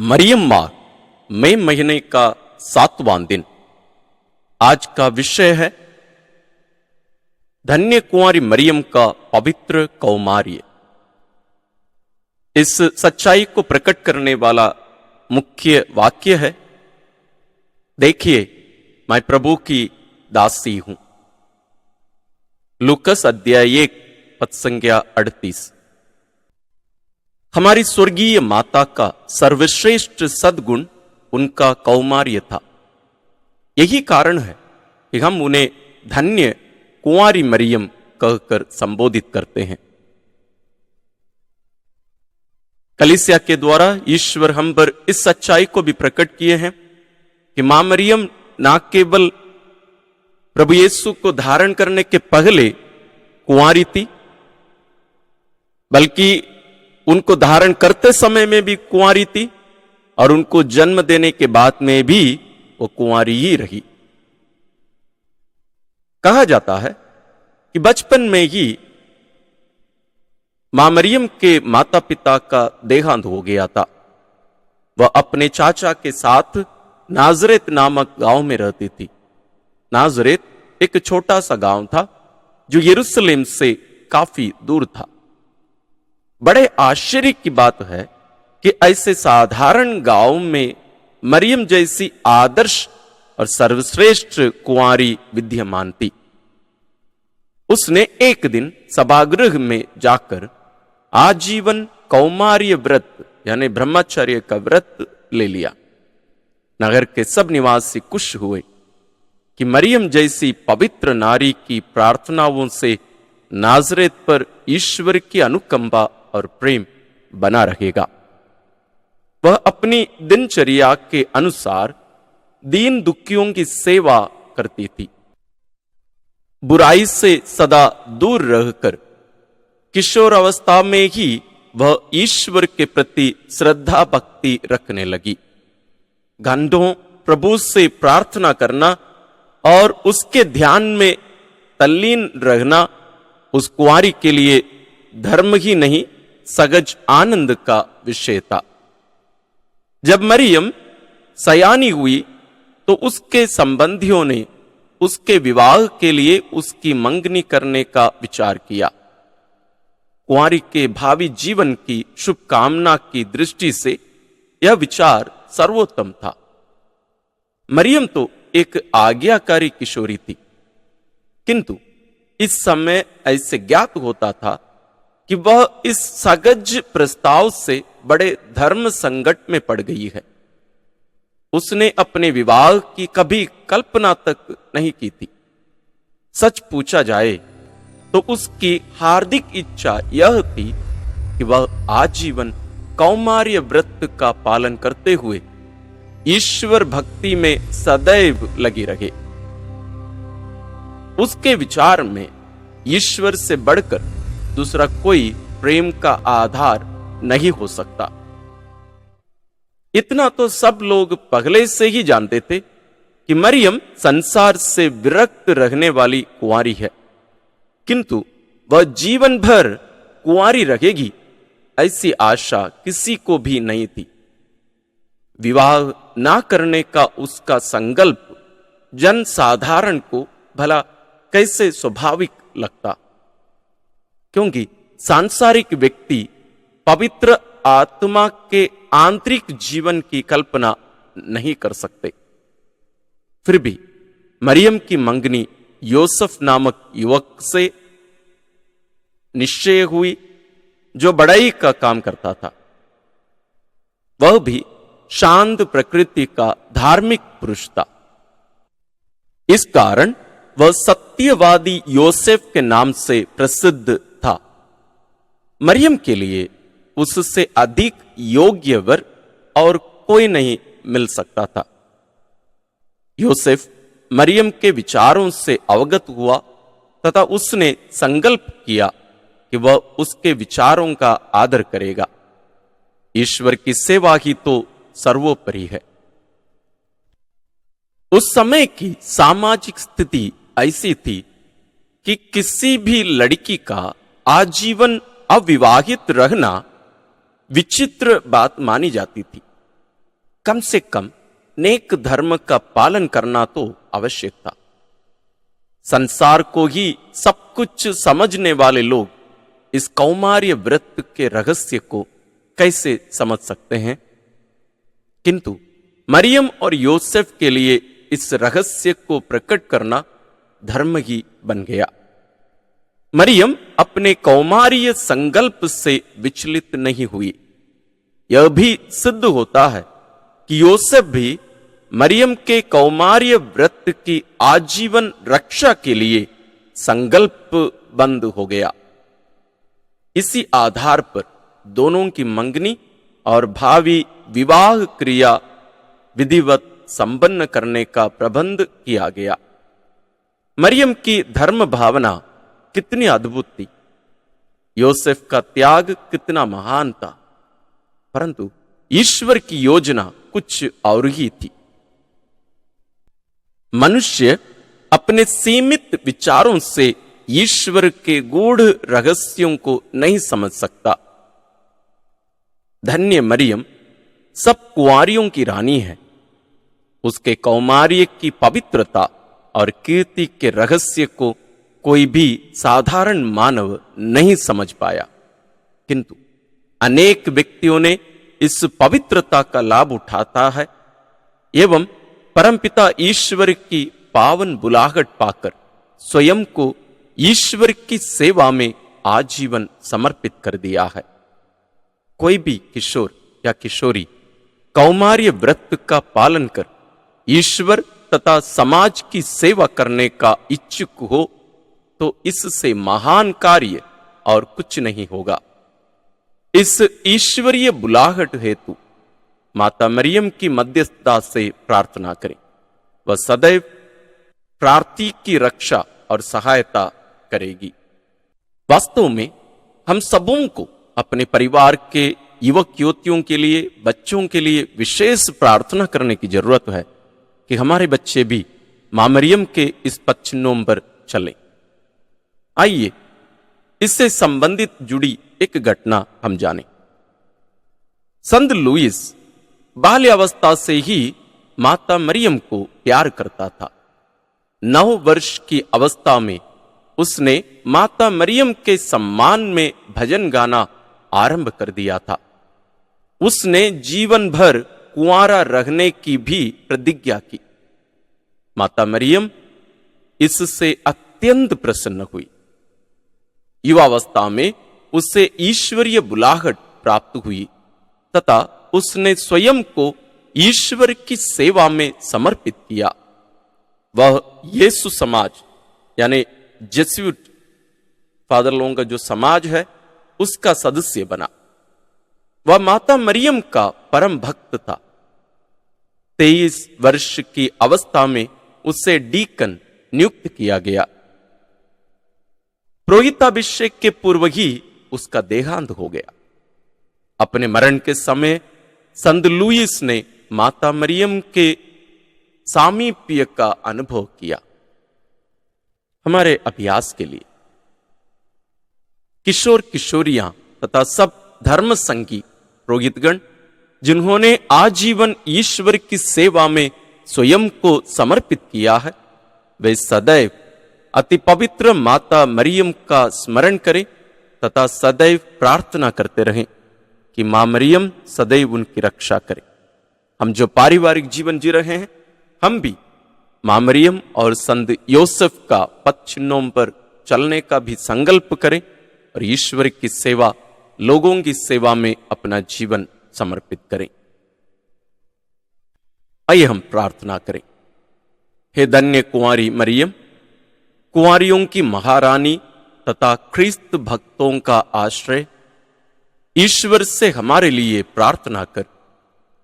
मरियम माह मई महीने का 7वां दिन। आज का विषय है धन्य कुंवारी मरियम का पवित्र कौमार्य। इस सच्चाई को प्रकट करने वाला मुख्य वाक्य है, देखिए मैं प्रभु की दासी हूं। लूकस अध्याय 1 पद संख्या 38। हमारी स्वर्गीय माता का सर्वश्रेष्ठ सद्गुण उनका कौमार्य था। यही कारण है कि हम उन्हें धन्य कुंवारी मरियम कहकर संबोधित करते हैं। कलीसिया के द्वारा ईश्वर हम पर इस सच्चाई को भी प्रकट किए हैं कि मां मरियम ना केवल प्रभु यीशु को धारण करने के पहले कुंवारी थी, बल्कि उनको धारण करते समय में भी कुंवारी थी और उनको जन्म देने के बाद में भी वो कुंवारी ही रही। कहा जाता है कि बचपन में ही मां मरियम के माता पिता का देहांत हो गया था। वह अपने चाचा के साथ नाजरेत नामक गांव में रहती थी। नाजरेत एक छोटा सा गांव था जो यरूशलेम से काफी दूर था। बड़े आश्चर्य की बात है कि ऐसे साधारण गांव में मरियम जैसी आदर्श और सर्वश्रेष्ठ कुंवारी विद्यमान थी। उसने एक दिन सभागृह में जाकर आजीवन कौमार्य व्रत यानी ब्रह्मचर्य का व्रत ले लिया। नगर के सब निवासी खुश हुए कि मरियम जैसी पवित्र नारी की प्रार्थनाओं से नाजरेत पर ईश्वर की अनुकंपा और प्रेम बना रहेगा। वह अपनी दिनचर्या के अनुसार दीन दुखियों की सेवा करती थी। बुराई से सदा दूर रहकर किशोर अवस्था में ही वह ईश्वर के प्रति श्रद्धा भक्ति रखने लगी। घंटों प्रभु से प्रार्थना करना और उसके ध्यान में तल्लीन रहना उस कुंवारी के लिए धर्म ही नहीं सहज आनंद का विषय था। जब मरियम सयानी हुई तो उसके संबंधियों ने उसके विवाह के लिए उसकी मंगनी करने का विचार किया। कुंवारी के भावी जीवन की शुभकामना की दृष्टि से यह विचार सर्वोत्तम था। मरियम तो एक आज्ञाकारी किशोरी थी, किंतु इस समय ऐसे ज्ञात होता था कि वह इस सहज प्रस्ताव से बड़े धर्म संकट में पड़ गई है। उसने अपने विवाह की कभी कल्पना तक नहीं की थी। सच पूछा जाए तो उसकी हार्दिक इच्छा यह थी कि वह आजीवन कौमार्य व्रत का पालन करते हुए ईश्वर भक्ति में सदैव लगी रहे। उसके विचार में ईश्वर से बढ़कर दूसरा कोई प्रेम का आधार नहीं हो सकता। इतना तो सब लोग पहले से ही जानते थे कि मरियम संसार से विरक्त रहने वाली कुंवारी है, किंतु वह जीवन भर कुंवारी रहेगी ऐसी आशा किसी को भी नहीं थी। विवाह ना करने का उसका संकल्प जन साधारण को भला कैसे स्वाभाविक लगता, क्योंकि सांसारिक व्यक्ति पवित्र आत्मा के आंतरिक जीवन की कल्पना नहीं कर सकते। फिर भी मरियम की मंगनी योसेफ नामक युवक से निश्चय हुई जो बढ़ई का काम करता था। वह भी शांत प्रकृति का धार्मिक पुरुष था। इस कारण वह सत्यवादी योसेफ के नाम से प्रसिद्ध था। मरियम के लिए उससे अधिक योग्य वर और कोई नहीं मिल सकता था। योसेफ मरियम के विचारों से अवगत हुआ तथा उसने संकल्प किया कि वह उसके विचारों का आदर करेगा। ईश्वर की सेवा ही तो सर्वोपरि है। उस समय की सामाजिक स्थिति ऐसी थी कि किसी भी लड़की का आजीवन अविवाहित रहना विचित्र बात मानी जाती थी। कम से कम नेक धर्म का पालन करना तो आवश्यक था। संसार को ही सब कुछ समझने वाले लोग इस कौमार्य व्रत के रहस्य को कैसे समझ सकते हैं? किंतु मरियम और योसेफ के लिए इस रहस्य को प्रकट करना धर्म ही बन गया। मरियम अपने कौमार्य संकल्प से विचलित नहीं हुई। यह भी सिद्ध होता है कि योसेफ भी मरियम के कौमार्य व्रत की आजीवन रक्षा के लिए संकल्पबद्ध हो गया। इसी आधार पर दोनों की मंगनी और भावी विवाह क्रिया विधिवत संपन्न करने का प्रबंध किया गया। मरियम की धर्म भावना कितनी अद्भुत थी, योसेफ का त्याग कितना महान था, परंतु ईश्वर की योजना कुछ और ही थी। मनुष्य अपने सीमित विचारों से ईश्वर के गूढ़ रहस्यों को नहीं समझ सकता। धन्य मरियम सब कुंवारियों की रानी है। उसके कौमार्य की पवित्रता और कीर्ति के रहस्य को कोई भी साधारण मानव नहीं समझ पाया, किंतु अनेक व्यक्तियों ने इस पवित्रता का लाभ उठाता है एवं परमपिता ईश्वर की पावन बुलाहट पाकर स्वयं को ईश्वर की सेवा में आजीवन समर्पित कर दिया है। कोई भी किशोर या किशोरी कौमार्य व्रत का पालन कर ईश्वर तथा समाज की सेवा करने का इच्छुक हो तो इससे महान कार्य और कुछ नहीं होगा। इस ईश्वरीय बुलाहट हेतु माता मरियम की मध्यस्थता से प्रार्थना करें। वह सदैव प्रार्थी की रक्षा और सहायता करेगी। वास्तव में हम सबों को अपने परिवार के युवक युवतियों के लिए, बच्चों के लिए विशेष प्रार्थना करने की जरूरत है कि हमारे बच्चे भी मां मरियम के इस पथ चिन्हों पर चलें। आइए इससे संबंधित जुड़ी एक घटना हम जानें। संत लुईस बाल्यावस्था से ही माता मरियम को प्यार करता था। 9 वर्ष की अवस्था में उसने माता मरियम के सम्मान में भजन गाना आरंभ कर दिया था। उसने जीवन भर कुंवारा रहने की भी प्रतिज्ञा की। माता मरियम इससे अत्यंत प्रसन्न हुई। युवावस्था में उसे ईश्वरीय बुलाहट प्राप्त हुई तथा उसने स्वयं को ईश्वर की सेवा में समर्पित किया। वह यीशु समाज यानी जेसुइट फादर लोगों का जो समाज है उसका सदस्य बना। वह माता मरियम का परम भक्त था। 23 वर्ष की अवस्था में उसे डीकन नियुक्त किया गया। पुरोहिताभिषेक के पूर्व ही उसका देहांत हो गया। अपने मरण के समय संत लुईस ने माता मरियम के सामीप्य का अनुभव किया। हमारे अभ्यास के लिए किशोर किशोरियां तथा सब धर्म संगी पुरोहितगण जिन्होंने आजीवन ईश्वर की सेवा में स्वयं को समर्पित किया है, वे सदैव अति पवित्र माता मरियम का स्मरण करें तथा सदैव प्रार्थना करते रहें कि मां मरियम सदैव उनकी रक्षा करे। हम जो पारिवारिक जीवन जी रहे हैं, हम भी मां मरियम और संत योसेफ का पथ चिन्हों पर चलने का भी संकल्प करें और ईश्वर की सेवा, लोगों की सेवा में अपना जीवन समर्पित करें। आइए हम प्रार्थना करें। हे धन्य कुंवारी मरियम, कुंवारियों की महारानी तथा ख्रिस्त भक्तों का आश्रय, ईश्वर से हमारे लिए प्रार्थना कर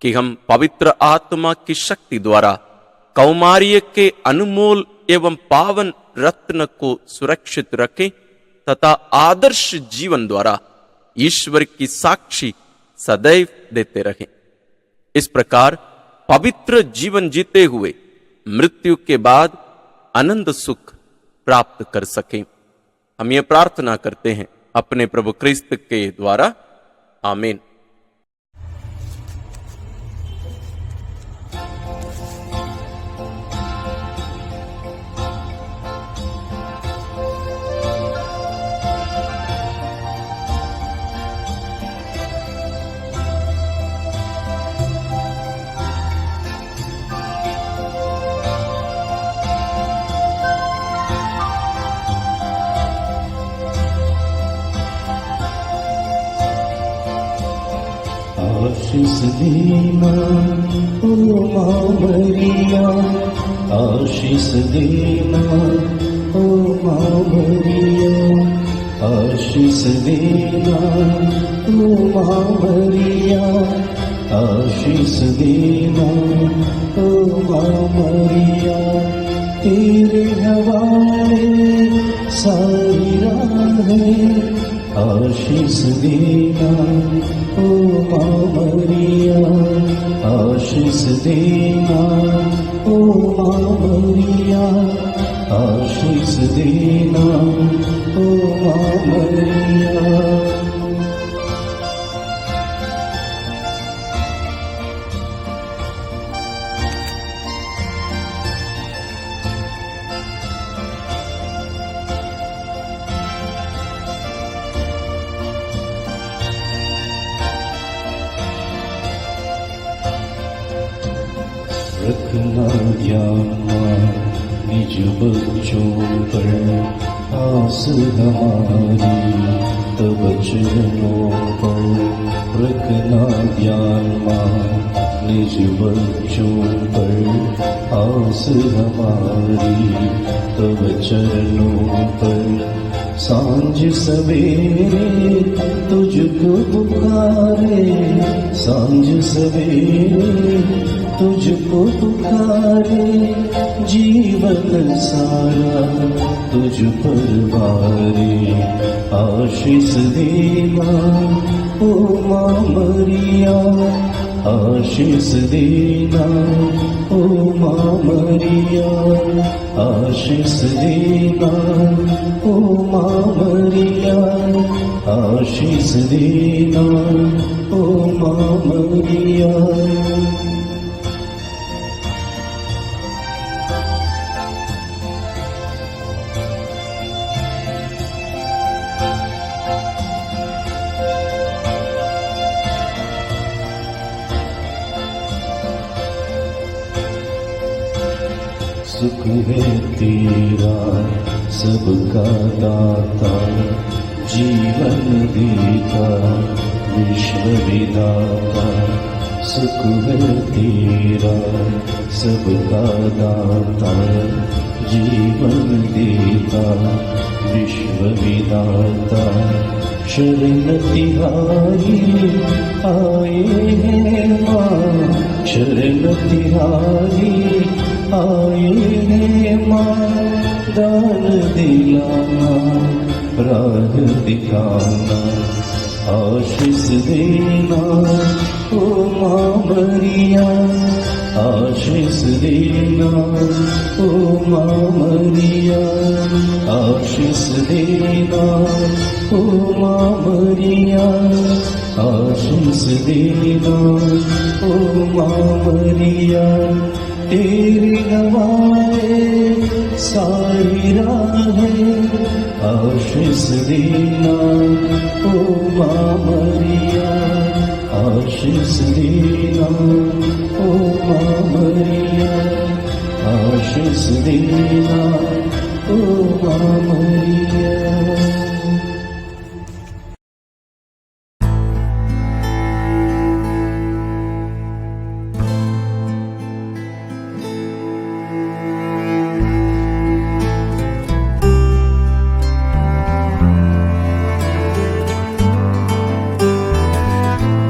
कि हम पवित्र आत्मा की शक्ति द्वारा कौमार्य के अनमोल एवं पावन रत्न को सुरक्षित रखें तथा आदर्श जीवन द्वारा ईश्वर की साक्षी सदैव देते रहें। इस प्रकार पवित्र जीवन जीते हुए मृत्यु के बाद आनंद सुख प्राप्त कर सकें। हम ये प्रार्थना करते हैं अपने प्रभु क्रिस्त के द्वारा। आमीन। आशीष देना ओ माँ मरिया, आशीष देना ओ माँ मरिया, आशीष देना ओ माँ मरिया, आशीष देना ओ माँ मरिया। तेरे हवाले सारी राहें, आशीष देना ओ माँ मरिया, आशीष देना ओ माँ मरिया, आशीष देना ओ माँ मरिया। रखना ज्ञान निज बच्चों पर आस हमारी, तब चरणों पर रखना ज्ञान निज बच्चों पर आस हमारी, तब चरणों पर सांझ सवेरे तुझको पुकारे, सांझ सवेरे तुझको पुकारे, जीवन सारा तुझ पर वारे। आशीष देना ओ माँ मरिया, आशीष देना ओ माँ मरिया, आशीष देना ओ माँ मरिया, आशीष देना ओ माँ मरिया। सुख है तेरा सबका दाता, जीवन देता विश्व विधाता। सुख है तेरा सबका दाता, जीवन देता विश्व विधाता। शरण तिहारी आए हैं माँ, शरण तिहारी आए हैं माँ, दान दिलाना राह दिखाना। आशीष देना ओ माँ मरिया, आशीष देना ओ माँ मरिया, आशीष देना ओ माँ मरिया, आशीष देना ओ माँ मरिया। तेरी हवाले सारी राहें, आशीष देना ओ माँ मरिया, आशीष देना ओ माँ मरिया, आशीष देना